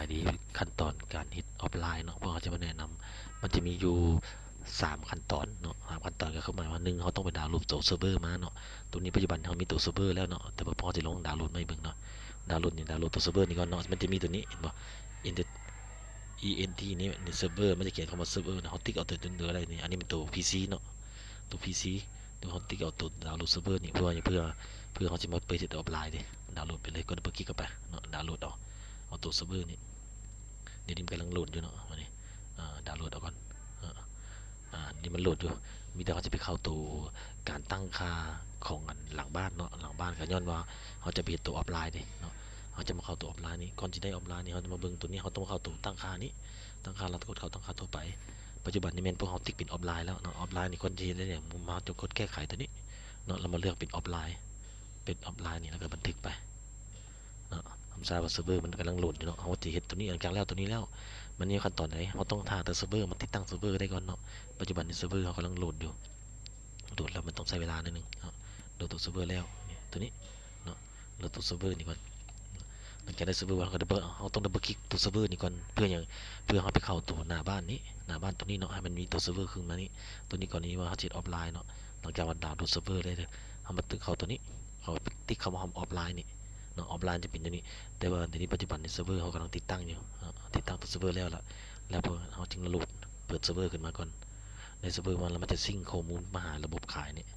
ายดีขั้นตอนการเฮ็ดออฟไลน์เนาะพวกเขาจะมาแนะนำมันจะมีอยู่3ขั้นตอนเนาะ3ขั้นตอนก็คือหมายว่า1เขาต้องไปดาวน์โหลดตัวเซิร์ฟเวอร์มาเนาะตัวนี้ปัจจุบันเขามีตัวเซิร์ฟเวอร์แล้วเนาะแต่ว่าพอจะลองดาวน์โหลดไม่เบิ่งเนาะดาวน์โหลดตัวเซิร์ฟเวอร์นี่ก่อนเนาะมันจะมีตัวนี้เห็นบ่ ENT นี่ในเซิร์ฟเวอร์มันจะเขียนคำว่าเซิร์ฟเวอร์นะเขาติ๊กเอาตัวเดืออะไรนี่อันนี้เป็นตัว PC เนาะตัว PC ตัวเขาติ๊กเอาตัวดาวน์โหลดเซิร์ฟเวอร์นี่เพื่อเขาจะมาเปิดออฟไลน์ดิดาวน์โหลดไปเลยกดคลิกเข้าไปเนาะดาวน์โหลดเอาตัวเซิร์ฟเวอร์นี่เดี๋ยวนี้มันกำลังโหลดอยู่เนาะอันนี้ดาวน์โหลดเอาก่อนนี่มันโหลดอยู่มีแต่เขาจะไปเข้าตัวการตั้งค่าของอันหลังบ้านเนาะหลังบ้านก็ย้อนว่าเขาจะเปลี่ยนตัวออฟไลน์ดิเนาะเขาจะมาเข้าตัวออฟไลน์นี้ก่อนจะได้ออฟไลน์นี่เขาจะมาเบิ่งตัวนี้เขาต้องเข้าตัวตั้งค่านี้ตั้งค่าเรากดเข้าตั้งค่าทั่วไปปัจจุบันนี้แม่นพวกเขาติ๊กเป็นออฟไลน์แล้วเนาะออฟไลน์นี่คนที่ได้เนี่ยมาจะกดแก้ไขตัวนี้เนาะเรามาเลือกเป็นออฟไลน์นี่แล้วก็บันทึกไปเนาะทำซาว่าเซิร์ฟเวอร์มันกำลังโหลดอยู่เนาะเขาจะเห็นตัวนี้หลังจากแล้วตัวนี้แล้วมันมีขั้นตอนไหนเขาต้องท่าแต่เซิร์ฟเวอร์มันติดตั้งเซิร์ฟเวอร์ได้ก่อนเนาะปัจจุบันนี้เซิร์ฟเวอร์เขากำลังโหลดอยู่โหลดแล้วมันต้องใช้เวลาหน่อยนึงโหลดตัวเซิร์ฟเวอร์แล้วตัวนี้เนาะโหลดตัวเซิร์ฟเวอร์นี่ก่อนหลังจากได้เซิร์ฟเวอร์เขาต้องดับเบิลคลิกตัวเซิร์ฟเวอร์นี่ก่อนเพื่อเขาไปเข้าตัวหน้าบ้านนี้หน้าบ้านตัวนี้เนาะให้มันมีตัวเซิร์ฟเวอร์ขึ้นมานี้ตัวนี้ก่อนนี้ว่าเขาจะออฟไลน์เนาะหลังจากมันดาวน์ตัวเซิร์ฟเวอร์ได้เลยเขามาตึกเข้าตัวนี้เขาติ๊กเข้ามาออฟไลน์นี่เนาะออฟไลน์จะเป็นอย่างนี้แต่ว่าในนี้ปัจจุบันในเซิร์ฟเวอร์เขากำลังติดตั้งอยู่ติดตั้งตัวเซิร์ฟเวอร์แล้วพอเขาจึงโหลดเปิดเซิร์ฟเวอร์ขึ้นมาก่อนในเซิร์ฟเวอร์มันจะซิงข้อมูลมาหาระบบขายเนี่ย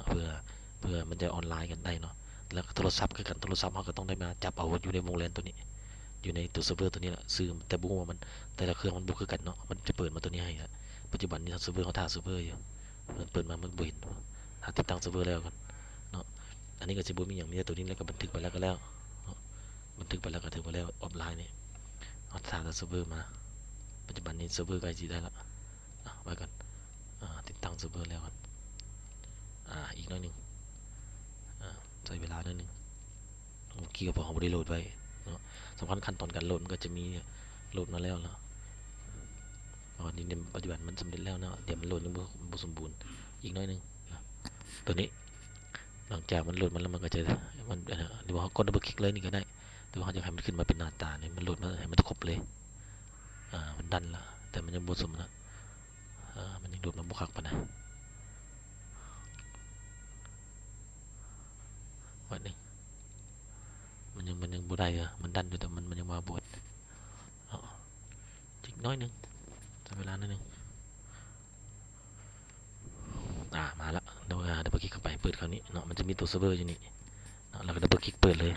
เพื่อมันจะออนไลน์กันได้เนาะแล้วโทรศัพท์คือกันโทรศัพท์เขาก็ต้องได้มาจับเอาอยู่ในวงแลนตัวนี้อยู่ในตัวเซิร์ฟเวอร์ตัวนี้แหละซื้อแต่บุ้งว่ามันแต่ละเครื่องมันบุกคือกันเนาะมันจะเปิดมาตัวนี้ให้ปัจจุบันนี้เซิร์ฟเวอร์เขาท่าเซิร์ฟเวอร์อยู่มันเปิดมามันบ่เห็นหาติดตั้งเซิร์ฟเวอร์แล้วกันเนาะอันนี้ก็จะบุ้มีอย่างนี้ตัวนี้แล้วก็บันทึกไปแล้วก็แล้วบันทึกไปแล้วก็ถือไปแล้วออฟไลน์เนี่ยเอาท่าเซิร์ฟเวอร์มาปัจจุบันนี้เซิร์ฟเวอร์ใกล้จะได้ละไว้ก่อนติดตั้งเซิร์ฟเวอร์แล้วกันอีกน้อยหนึ่งใช้เวลาหน่อยหนึ่งกี่ก็พอเขาไม่ได้โหลดไว้สำคัญขั้นตอนการโหลดมันก็จะมีโหลดมาแล้วเนาะอันนี้ในปัจจุบันมันสำเร็จแล้วเนาะเดี๋ยวมันโหลดยังบ่สมบูรณ์อีกน้อยหนึ่งตัวนี้หลังจากมันโหลดมันแล้วมันก็จะมันหรือว่าเขากดดับเบิลคลิกเลยนี่ก็ได้หรือว่าเขาจะให้มันขึ้นมาเป็นหน้าตาเนี่ยมันโหลดมาให้มันครบเลยมันดันละแต่มันยังบ่สมนะมันยังโหลดมาบุคักปะนะวันนี้มันยังบ่ได้มันดันอยู่แต่มันยังมาบวชจิกน้อยนึงใช้เวลาหน่อยนึงมาละดับเบิลคลิกเข้าไปเปิดคราวนี้เนาะมันจะมีตัวเซิร์ฟเวอร์อยู่นี่เนาะแล้วก็ดับเบิลคลิกเปิดเลย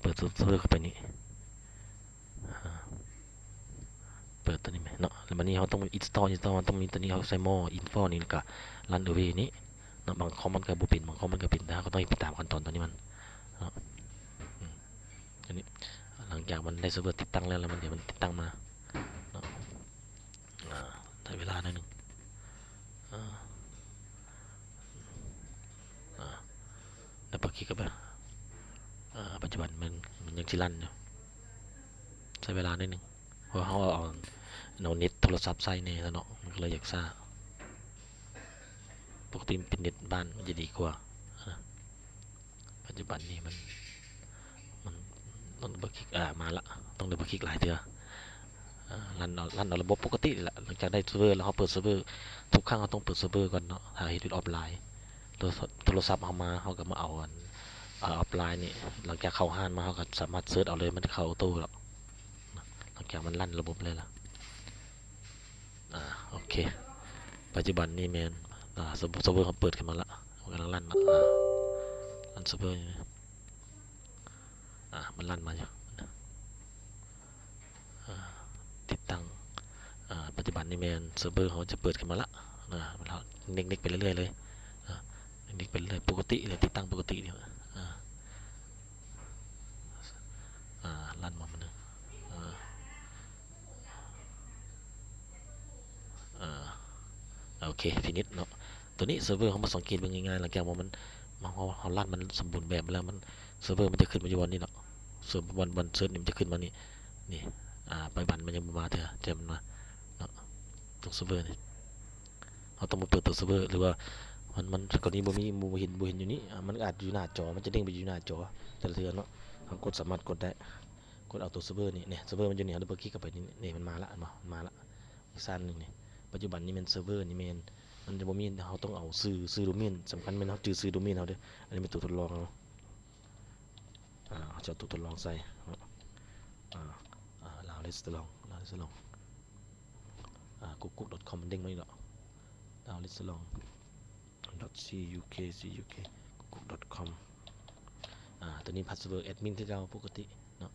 เปิดตัวเซิร์ฟเวอร์เข้าไปนี่เปิดตัวนี้ไหมเนาะแล้วมันนี่เขาต้องอินสตอลต้องมีตัวนี้เขาใส่หม้ออินฟอนี่แล้วก็รันเดอร์เวย์นี้เนาะบางคอมมันก็บ่เป็นบางคอมมันก็เป็นแต่เขาต้องไปตามขั้นตอนตัวนี้มันเนาะอันนี้หลังจากมันได้เซิร์ฟเวอร์ติดตั้งแล้วมันเดี๋ยวมันติดตั้งมาเนาะใช้เวลาหน่อยนึงแล้วพอคลิกเข้าไปปัจจุบันมันยังชิลันอยู่ใช้เวลาหน่อยนึงเพราะเขาเอาเน็ตโทรศัพท์ใส่เนี่ยเนาะมันก็เลยอยากซ่าปกติเป็นเน็ตบ้านมันจะดีกว่าปัจจุบันนี้มันต้องดับเบิลคลิกมาละต้องดับเบิลคลิกหลายเทื่อรันเอาระบบปกติแหละหลังจากได้เซิร์ฟเวอร์แล้วเขาเปิดเซิร์ฟเวอร์ทุกครั้งเขาต้องเปิดเซิร์ฟเวอร์ก่อนเนาะหาเฮ็ดเป็นออฟไลน์โทรศัพท์เอามาเขาก็มาเอาออฟไลน์นี่หลังจากเข้าห้านมาเขาก็สามารถเซิร์ชเอาเลยมันเข้าตู้แล้วหลังจากมันลั่นระบบเลยล่ะโอเคปัจจุบันนี้แมนเซิร์ฟเวอร์เขาเปิดขึ้นมาละกำลังลั่นเซิร์ฟเวอร์มันลั่นมาอยู่ติดตั้งปัจจุบันนี้แมนเซิร์ฟเวอร์เขาจะเปิดขึ้นมาละเราเน็กไปเรื่อยๆเลยเน็กไปเรื่อยปกติเลยติดตั้งปกติเนี่ยลั่นมามันนะโอเคฟินิชเนาะตัวนี้เซิร์ฟเวอร์เขามาสังเกตเป็นง่ายๆหลังจากว่ามันเขาลั่นมันสมบูรณ์แบบแล้วมันเซิร์ฟเวอร์มันจะขึ้นมาอยู่วันนี้เนาะส่วนวันเซิร์ชนี่มันจะขึ้นมานี่ไปบันมันยังมาเถอะเจมันมาเนาะตัวเซิร์ฟเวอร์นี่เขาต้องมาเปิดตัวเซิร์ฟเวอร์หรือว่ามันก่อนนี้บ่เห็นอยู่นี่มันอาจอยู่หน้าจอมันจะเด้งไปอยู่หน้าจอแต่ละเทือนเนาะเขาสามารถกดได้ กดเอาตัวเซิร์ฟเวอร์นี่เนี่ยเซิร์ฟเวอร์มันอยู่เนี่ยดับเบิลคลิกเข้าไปนี่มันมาละมันมาละอีกสั้นหนึ่งนี่ปัจจุบันนี้มันเซิร์ฟเวอร์นี่มันจะบ่มีเขาต้องเอาซื้อโดเมนสำคัญเป็นเขาจื้อซื้อโดเมนเขาเด้ออันนี้เป็นตัวทดลองเอาจะเอาตัวทดลองใส่ลาวเลสลองกุ๊ก.com มันเด้งมาอีกแล้วลาวเลสลอง.cukกุ๊ก.com ตัวนี้พาสเวิร์ดแอดมินที่เราปกติเนาะ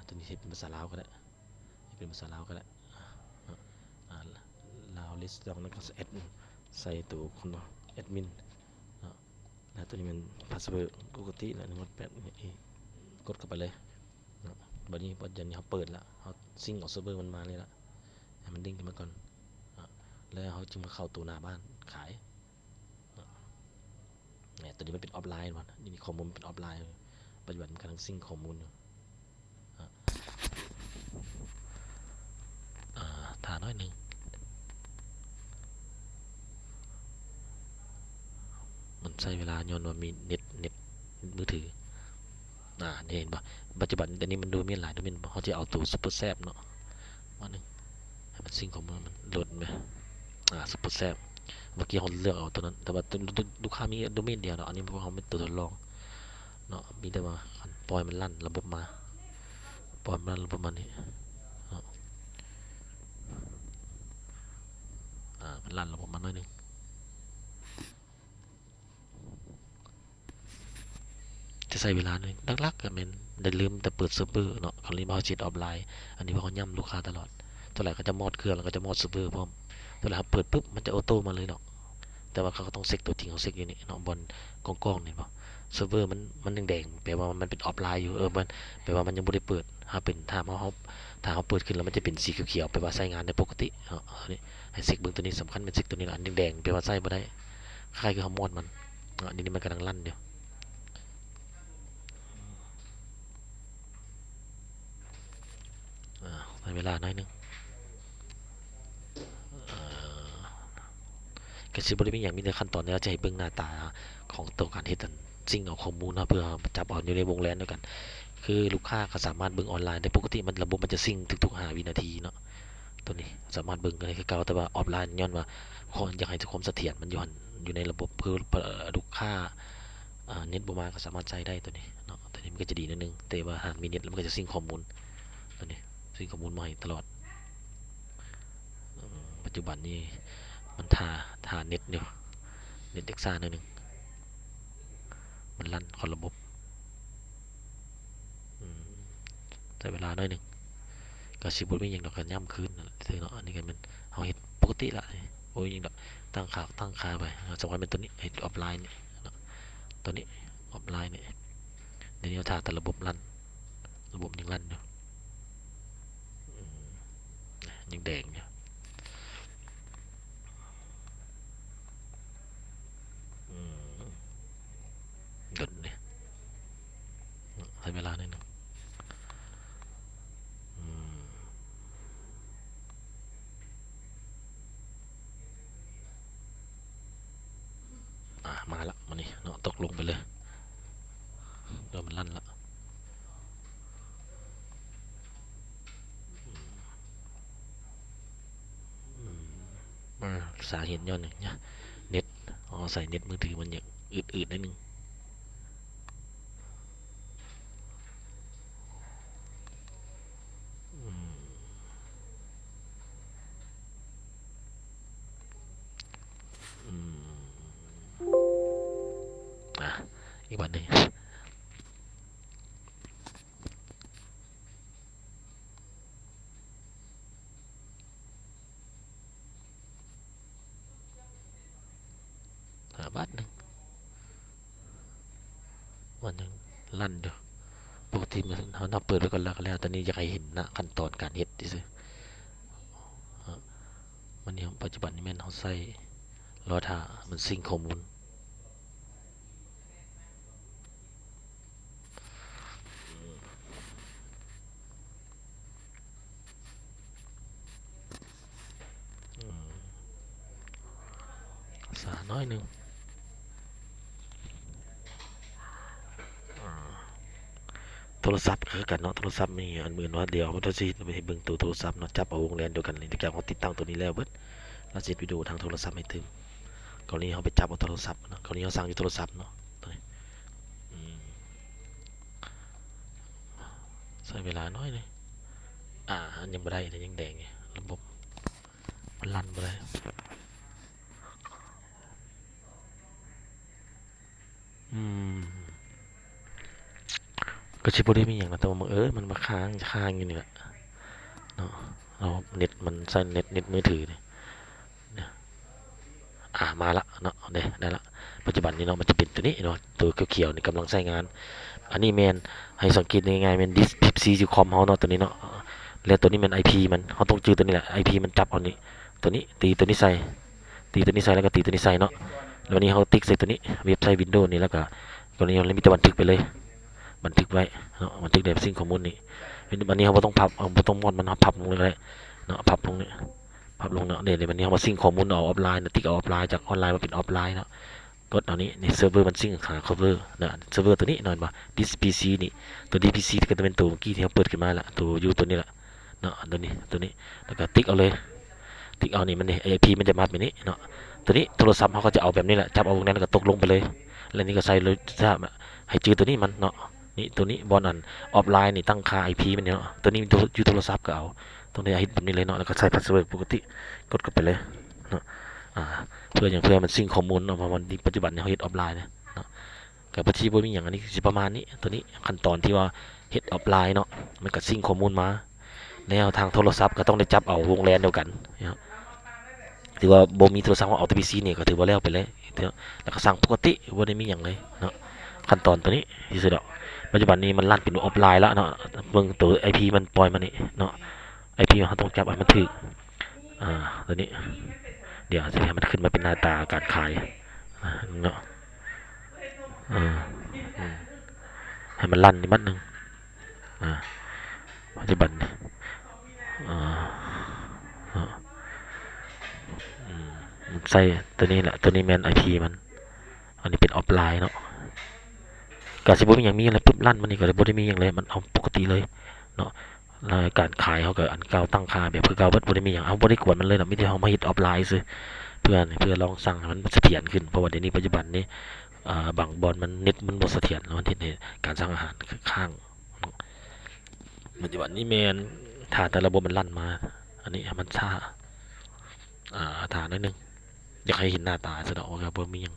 ตัวนี้เป็นภาษาลาวก็ได้ลาวเลสลองแล้วก็แอดใส่ตัวคนเนาะแอดมินเนาะแล้วตัวนี้มันพาสเวิร์ดปกติแล้ว1.8นี่กดเข้าไปเลยเนาะบัดนี้เขาเปิดแล้วเขาซิงออกเซิร์ฟเวอร์มันมาเลยละให้มันเด้งขึ้นมาก่อนแล้วเขาจึงมาเข้าตัวหน้าบ้านขายเนี่ยตัวนี้มันเป็นออฟไลน์มันนี่ข้อมูลเป็นออฟไลน์ปัจจุบันมันกำลังซิงข้อมูลอยู่ถาน้อยหนึ่งมันใช้เวลาย้อนว่ามีเน็ตมือถือนี่เห็นปะปัจจุบันแต่นี้มันดูมีหลายดูมีเขาจะเอาตัวซุปเปอร์แซบเนาะว่าหนึ่งให้มันซิงข้อมูลมันโหลดไหมซุปเปอร์แซบเมื่อกี้เขาเลือกเอาตัวนั้นแต่ว่าลูกค้ามีโดเมนเดียวเนาะอันนี้เพราะเขาเป็นตัวทดลองเนาะมีแต่ว่าปล่อยมันลั่นระบบมาปล่อยมันระบบมานี่มันลั่นระบบมาหน่อยนึงจะใช้เวลาหนึ่งลักๆก็เป็นได้ลืมแต่เปิดเซิร์ฟเวอร์เนาะเขาเรียกว่าจิตออฟไลน์อันนี้เพราะเขาย่ำลูกค้าตลอดเท่าไหร่ก็จะมอดเครื่องแล้วก็จะมอดเซิร์ฟเวอร์พร้อมเท่าไหร่ครับเปิดปุ๊บมันจะออโต้มาเลยเนาะแต่ว่าเขาก็ต้องเซ็กตัวจริงเขาเซ็กอยู่นี่เนาะบนกล้องเนี่ยป่ะเซิร์ฟเวอร์มันแดงๆแปลว่ามันเป็นออฟไลน์อยู่มันแปลว่ามันยังไม่ได้เปิดถ้าเขาเปิดขึ้นแล้วมันจะเป็นสีเขียวๆแปลว่าใช้งานได้ปกติเนาะนี่ให้เซ็กเบื้องตัวนี้สำคัญเป็นเซ็กตัวนี้ละอันแดงๆแปลว่าใช้ไม่ได้ใครคือเขามอดมันอันนี้มันกำลังลั่นเดียวใช้เวลาน้อยนึงก็สิบริเวณอย่างมีแต่ขั้นตอนนี้เราจะให้เบื้องหน้าตาของตัวการเฮ็ดสิ่งเอาข้อมูลเพื่อจับเอาอยู่ในวงแลนด้วยกันคือลูกค้าก็สามารถเบิ่งออนไลน์ได้ปกติมันระบบมันจะซิงทุกๆ5 วินาทีเนาะตัวนี้สามารถเบิ่งได้คือเก่าแต่ว่าออฟไลน์ย้อนว่าคนอยากให้ความเสถียรมันอยู่ในระบบเพื่อลูกค้าเน็ตบ่มาก็สามารถใช้ได้ตัวนี้เนาะตัวนี้มันก็จะดีนิดนึงแต่ว่าหากมีเน็ตแล้วมันก็จะซิงข้อมูลตัวนี้ซิงข้อมูลมาให้ตลอดปัจจุบันนี้มันทาเน็ตอยู่เน็ตเด็กซ่าหน่อยนึงมันลั่นคนระบบใช้เวลาหน่อยนึงก็สิบ่มีหยังดอกกันย่ำคืนซื่อเนาะอันนี้ก็มันเฮาเฮ็ดปกติละโอ้ยยังดอกตั้งค่าไปสำคัญเป็นตัวนี้ไอ้ออฟไลน์นี่ตัวนี้ออฟไลน์นี่เดี๋ยวนี้ถ้าแต่ระบบลั่นระบบยังลั่นอยู่ยังแดงอยู่หยุดเนี่ยใช้เวลาหน่อยนึงมาละมานี่เนาะตกลงไปเลยเดี๋ยวมันลั่นละสาเหตุย้อนเนี่ยเน็ตใส่เน็ตมือถือมันอย่างอืดนิดนึงอีกวันหนึ่งบาทหนึ่งวันหนึ่งลั่นเดียวปกติมันเขาเปิดไว้ก่อนแล้วตอนนี้อยากให้เห็นนะขั้นตอนการเฮ็ดดิซิมันนี้ปัจจุบันนี้แม่นเขาใส่รอท่ามันซิงข้อมูลสาน้อยหนึ่ง โทรศัพท์คือกันเนาะโทรศัพท์มีอันหมื่นว่าเดียวมันจะสิไปเบิ่งตัวโทรศัพท์เนาะจับเอาวงแลนเดียวกันเลยทุกอย่างเขาติดตั้งตัวนี้แล้วเบิดแล้วสิวิดีโอทางโทรศัพท์ให้ถึงกรณีเขาไปจับเอาโทรศัพท์เนาะกรณีเขาสั่งอยู่โทรศัพท์เนาะตัวนี้ใช้เวลาน้อยเลยอันยังบ่ได้แต่ยังแดงไงระบบมันลั่นบ่ได้ก็สิบ่ได้มีหยังนะแต่ว่ามันมาค้างอยู่นี่แหละเนาะเราเน็ตมันใช้เน็ตมือถือนี่มาละเนาะได้ละปัจจุบันนี้เนาะมันจะเป็นตัวนี้เนาะตัวเขียวๆนี่กำลังใช้งานอันนี้แมนให้สังเกตง่ายๆแมนดิสพิปซีคอมเฮาเนาะตัวนี้เนาะแล้วตัวนี้มัน IP มันเฮาต้องจื้อตัวนี้แหละ IP มันจับเอานี้ตัวนี้ตีตัวนี้ใส่แล้วก็ตีตัวนี้ใส่เนาะแล้วนี้เฮาติ๊กใส่ตัวนี้เว็บไซต์ Windows นี่แล้วก็ตัวนี้เรามีแต่บันทึกไปเลยบันทึกไว้เนาะบันทึกแบบซิงข้อมูลนี่วันนี้เฮาบ่ต้องพับบ่ต้องมอดมันเฮาพับลงเลยเนาะพับลงนี่พับลงเนาะเดี๋ยววันนี้เฮามาซิงข้อมูลเอาออฟไลน์ติ๊กเอาออฟไลน์จากออนไลน์มาเป็นออฟไลน์เนาะกดเอานี้ในเซิร์ฟเวอร์มันซิงหาเซิร์ฟเวอร์นะเซิร์ฟเวอร์ตัวนี้หน่อยมา this PC นี่ตัว this PC ก็จะเป็นตัวเมื่อกี้ที่เราเปิดขึ้นมาละตัวยูตัวนี้ละเนาะตัวนี้แล้วก็ติ๊กเอาเลยติ๊กเอานี่มันนี่ IP มันจะมาแบบนี้เนาะตัวนี้โทรศัพท์เขาก็จะเอาแบบนี้แหละจับเอาตรงนั้นแล้วก็ตกลงไปเลยแล้วนี่ก็ใส่เลยทราบให้จือตัวนี้มันเนาะนี่ตัวนี้บอลอันออฟไลน์นี่ตั้งค่า IP มันเนาะตัวนี้อยู่โทรศัพท์ก็เอาตรงนี้ให้แบบนี้เลยเนาะแล้วก็ใส่พาสเวิร์ดปกติกดเข้าไปเลยเนาะเพื่อมันซิงข้อมูลเนาะเพราะมันปัจจุบันเนี่ยเขาเฮ็ดออฟไลน์เนาะกับบัญชีบ่มีอย่างอันนี้สิประมาณนี้ตัวนี้ขั้นตอนที่ว่าเฮ็ดออฟไลน์เนาะมันก็ซิงข้อมูลมาแล้วทางโทรศัพท์ก็ต้องได้จับเอาวงแลนเดียวกันเนาะถือว่าบ่มีโทรศัพท์เอาตัว PC นี่ก็ถือว่าแล้วไปเลยแล้วก็สั่งปกติบ่ได้มีอย่างเลยเนาะขั้นตอนตัวนี้ที่สุดแล้วปัจจุบันนี้มันลั่นเป็นออฟไลน์แล้วเนาะเบิ่งตัว IP มันปล่อยมานี่เนาะ IP เขาต้องจับให้มันถึกตัวนี้เดี๋ยวจะให้มันขึ้นมาเป็นหน้าตาการขายเนาะให้มันลั่นนิดมัดนึงปัจจุบันมันใส่ตัวนี้แหละตัวนี้แมนไอพีมันอันนี้เป็นออฟไลน์เนาะกาสิบ่มีอย่างมีอะไรปุ๊บลั่นมันนี่ก็เลยบ่ได้มีอย่างเลยมันเอาปกติเลยเนาะการขายเขาก็อันเก่าตั้งค่าแบบคือเก่าบ่ได้มีอย่างเอาบ่ได้กวนมันเลยเนาะมีแต่เฮามาเฮ็ดออฟไลน์ซื่อเพื่อลองสั่งให้มันเสถียรขึ้นเพราะว่าเดี๋ยวนี้ปัจจุบันนี้บางบอนมันเน็ตมันบ่เสถียรแล้วมันเฮ็ดให้การสั่งอาหารข้างปัจจุบันนี้แม่นถ้าแต่ระบบมันลั่นมาอันนี้มันช้าถาหน่อยนึงอยากให้เห็นหน้าตาซะดอกว่าบ่มีหยัง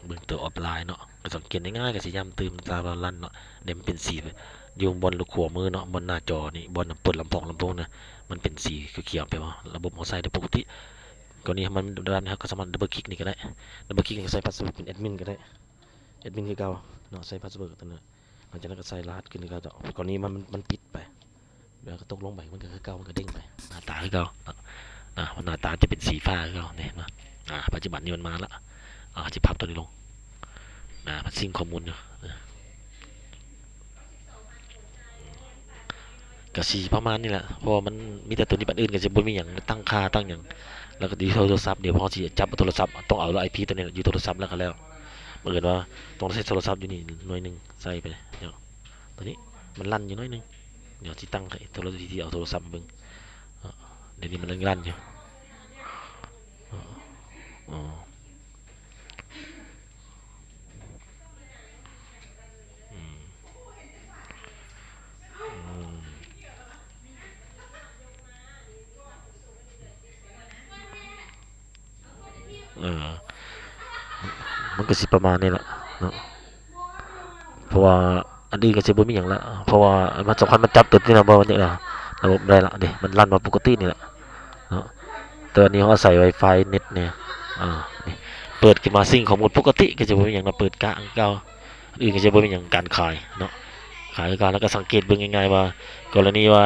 เบิ่งตัวออฟไลน์เนาะก็สังเกตง่ายๆก็สิย้ำเติมตาลั่นเนาะเดี๋ยวมันเป็นสีอยู่บนลูกขัวมือเนาะบนหน้าจอนี่บนเปิดลำโพงนะมันเป็นสีเขียวๆไปว่าระบบเขาใส่ได้ปกติกรณีมันดันนะครับก็สามารถดับเบิลคลิกนี่ก็ได้ดับเบิลคลิกใส่พาสเวิร์ดเป็นแอดมินก็ได้แอดมินคือเก่าเนาะใส่พาสเวิร์ดตัวนั้นหลังจากนั้นก็ใส่รหัสขึ้นคือเก่าจะกรณีมันปิดไปแล้วก็ตกลงไปมันก็คือเก่ามันก็เด้งไปหน้าตาคือเก่ามันหน้าตาจะเป็นสีฟ้าคือเก่าเนี่ยนะปัจจุบันนี้มันมาละจะพับตัวนี้ลงมันซิงข้อมูลอยู่ก็สีประมาณนี้แหละเพราะมันมีแต่ตัวนี้บันอื่นก็จะบ่มีอย่างตั้งค่าตั้งอย่างแล้วก็ดีโทรศัพท์เดี๋ยวพอสิจับโทรศัพท์ต้องเอาไอพีตัวนี้อยู่โทรศัพท์แล้วก็แล้วเมื่อว่าต้องใช้โทรศัพท์อยู่นี่หน่วยนึงใส่ไปเดี๋ยวตัวนี้มันลั่นอยู่หน่อยนึงเดี๋ยวที่ตั้งให้โทรศัพท์ที่เอาโทรศัพท์เบิ่งเดี๋ยวนี้มันลั่นอยู่อ๋อเออมันก็สิประมาณนี้แหละเนาะเพราะว่าอันนี้ก็จะบ่มีอย่างละเพราะว่ามันสำคัญมันจับตัวที่เราบ่เนี่ยระบบได้ละเดี๋ยวมันลั่นมาปกตินี่แหละเนาะตัวนี้เขาใส่ Wi-Fi เน็ตเนี่ยนี่เปิดขึ้นมาซิงข้อมูลปกติก็จะบ่มีอย่างเราเปิดกะอันเก่าอื่นก็จะบ่มีอย่างการขายเนาะขายการแล้วก็สังเกตเบิ่งง่ายๆว่ากรณีว่า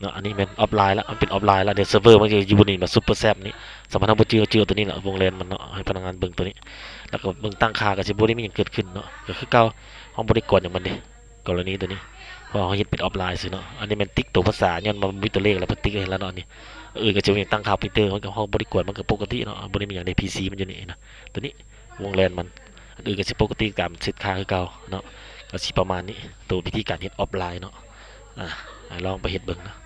เนาะอันนี้เป็นออฟไลน์แล้วมันเป็นออฟไลน์แล้วเดี๋ยวเซิร์ฟเวอร์มันจะอยู่บนนี้แบบซุปเปอร์แซปนี้สมมติถ้าบ่เจอตัวนี้แหละวงแลนมันเนาะให้พนักงานเบิ่งตัวนี้แล้วก็เบิ่งตั้งค่าก็สิบ่ได้มีหยังเกิดขึ้นเนาะก็คือเก่าเฮาบ่ได้กดอย่างมันเด้กรณีตัวนี้เพราะเฮาเฮ็ดเป็นออฟไลน์ซื่อเนาะอันนี้มันติ๊กตัวภาษาย้อนมันมีตัวเลขแล้วมันติ๊กให้แล้วเนาะนี่ก็จะมีตั้งค่าพรินเตอร์มันก็เฮาบ่ได้กดมันก็ปกติเนาะบ่ได้มีหยังใน PC มันอยู่นี่นะตัวนี้วงแลนมัน อันอื่นก็สิปกติตามเซตค่าคือเก่าเนาะก็สิประมาณนี้ตัววิธีการเฮ็ดออฟไลน์เนาะอ่าให้ลองไปเฮ็ดเบิ่งนะ